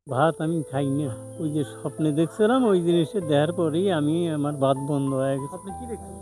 ভাত আমি খাই না। ওই যে স্বপ্নে দেখছিলাম ওই জিনিসটা দেখার পরেই আমার ভাত বন্ধ হয়ে গেছে। আপনি কি দেখছেন?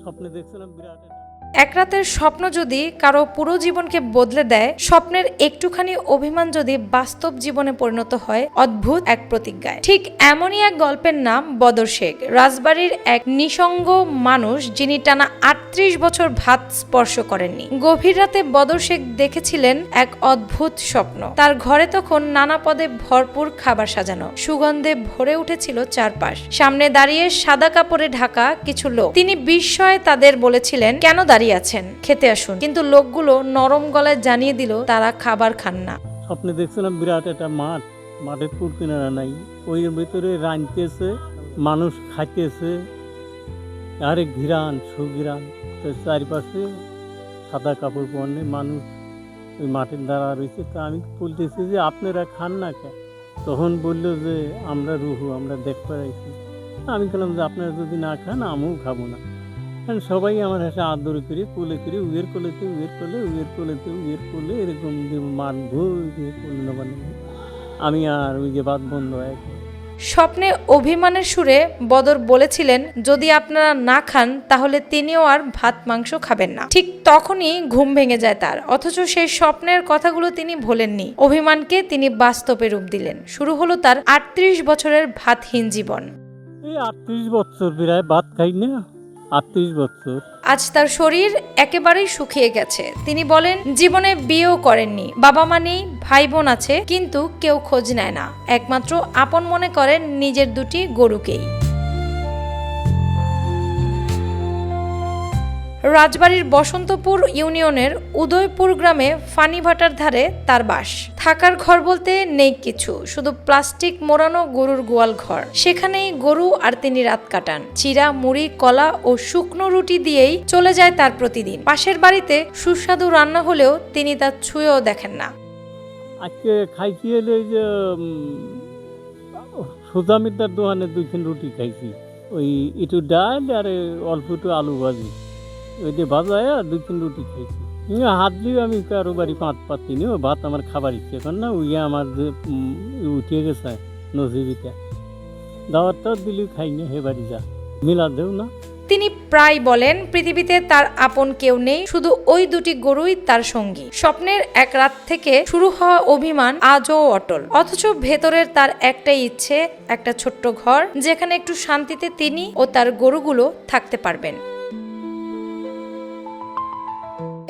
স্বপ্নে দেখছিলাম বিরাট একটা এক রাতের স্বপ্ন যদি কারো পুরো জীবনকে বদলে দেয়, স্বপ্নের একটুখানি অভিমান যদি বাস্তব জীবনে পরিণত হয় অদ্ভুত এক প্রতিজ্ঞায়। ঠিক এমনই এক গল্পের নাম বদর শেখ। রাজবাড়ির এক নিঃসঙ্গ মানুষ যিনি টানা ৩৮ বছর ভাত স্পর্শ করেননি। গভীর রাতে বদর শেখ দেখেছিলেন এক অদ্ভুত স্বপ্ন। তার ঘরে তখন নানা পদে ভরপুর খাবার সাজানো, সুগন্ধে ভরে উঠেছিল চারপাশ। সামনে দাঁড়িয়ে সাদা কাপড়ে ঢাকা কিছু লোক। তিনি বিস্ময়ে তাদের বলেছিলেন, কেন দাঁড়িয়ে আছেন, খেতে আসুন। কিন্তু লোকগুলো নরম গলায় জানিয়ে দিল তারা খাবার খান না। স্বপ্নে দেখছিলাম বিরাট একটা মাঠ, মাঠের পুর কিনারা নাই, ওই ভিতরে রাঁধতেছে, মানুষ খাইতেছে, আরে ঘিরান সুঘিরান, তো চারিপাশে সাদা কাপড় পরনে মানুষ ওই মাঠের দ্বারা রয়েছে। তা আমি বলতেছি যে আপনারা খান না কেন? তখন বললো যে আমরা রুহু, আমরা দেখতে পাইছি। আমি বললাম যে আপনারা যদি না খান আমিও খাবো না। কারণ সবাই আমার হাসে আদর করে কোলে করে উয়ের কোলেতে উয়ের কোলে উয়ের কোলেতে উয়ের কোলে এরকম যে মাঠ ভুয়ে করল মানে আমি আর ওই যে বাদ বন্ধ হয়ে গেল। স্বপ্নে অভিমানের সুরে বদর বলেছিলেন, যদি আপনারা না খান তাহলে তিনিও আর ভাত মাংস খাবেন না। ঠিক তখনই ঘুম ভেঙে যায় তার। অথচ সেই স্বপ্নের কথাগুলো তিনি ভোলেননি। অভিমানকে তিনি বাস্তবে রূপ দিলেন। শুরু হলো তার ৩৮ বছরের ভাতহীন জীবন। এই ৩৮ বছর প্রায় ভাত খাই না, ৩৮ বছর। আজ তার শরীর একেবারেই শুকিয়ে গেছে। তিনি বলেন, জীবনে বিয়েও করেননি, বাবা মা নেই, ভাই বোন আছে, কিন্তু কেউ খোঁজ নেয় না। একমাত্র আপন মনে করেন নিজের দুটি গরুকেই। রাজবাড়ির বসন্তপুর ইউনিয়নের উদয়পুর গ্রামে ফানিভাটার ধারে তার বাস। থাকার ঘর বলতে নেই কিছু, শুধু প্লাস্টিক মোড়ানো গরুর গোয়াল ঘর। সেখানেই গরু আর তিনি রাত কাটান। চিরা, মুড়ি, কলা ও শুকনো রুটি দিয়েই চলে যায় তার প্রতিদিন। পাশের বাড়িতে সুস্বাদু রান্না হলেও তিনি তা ছুঁয়েও দেখেন না। আজকে খাইছি এলে যে সুদামিদার দোকানে 2-3 রুটি খাইছি, ওই একটু ডাল আর অল্প একটু আলু ভাজি, ওই যে ভাজা 2-3 রুটি খাইছি। হাত দিয়ে আমি কারো বাড়ি পাঁচ পাতি নি, ও ভাত আমার খাবার ইচ্ছে এখন না, ওই আমার যে উঠিয়ে গেছে নজিবিটা দাওয়াতটাও দিলি খাই না, হে বাড়ি যা মিলা দেও না। তিনি প্রায় বলেন, পৃথিবীতে তার আপন কেউ নেই, শুধু ওই দুটি গরুই তার সঙ্গী। স্বপ্নের এক রাত থেকে শুরু হওয়া অভিমান আজও অটল। অথচ ভেতরের তার একটাই ইচ্ছে, একটা ছোট্ট ঘর যেখানে একটু শান্তিতে তিনি ও তার গরুগুলো থাকতে পারবেন।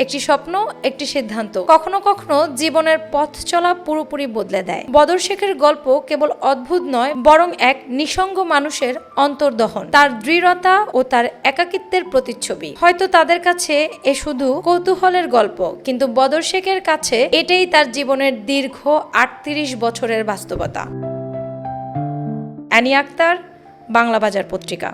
একটি স্বপ্ন, একটি সিদ্ধান্ত কখনো কখনো জীবনের পথ চলা পুরোপুরি বদলে দেয়। বদর শেখের গল্প কেবল অদ্ভুত নয়, বরং এক নিঃসঙ্গ মানুষের অন্তর্দহন, তার দৃঢ়তা ও তার একাকিত্বের প্রতিচ্ছবি। হয়তো তাদের কাছে এ শুধু কৌতূহলের গল্প, কিন্তু বদর শেখের কাছে এটাই তার জীবনের দীর্ঘ ৩৮ বছরের বাস্তবতা। অ্যানি আক্তার, বাংলা বাজার পত্রিকা।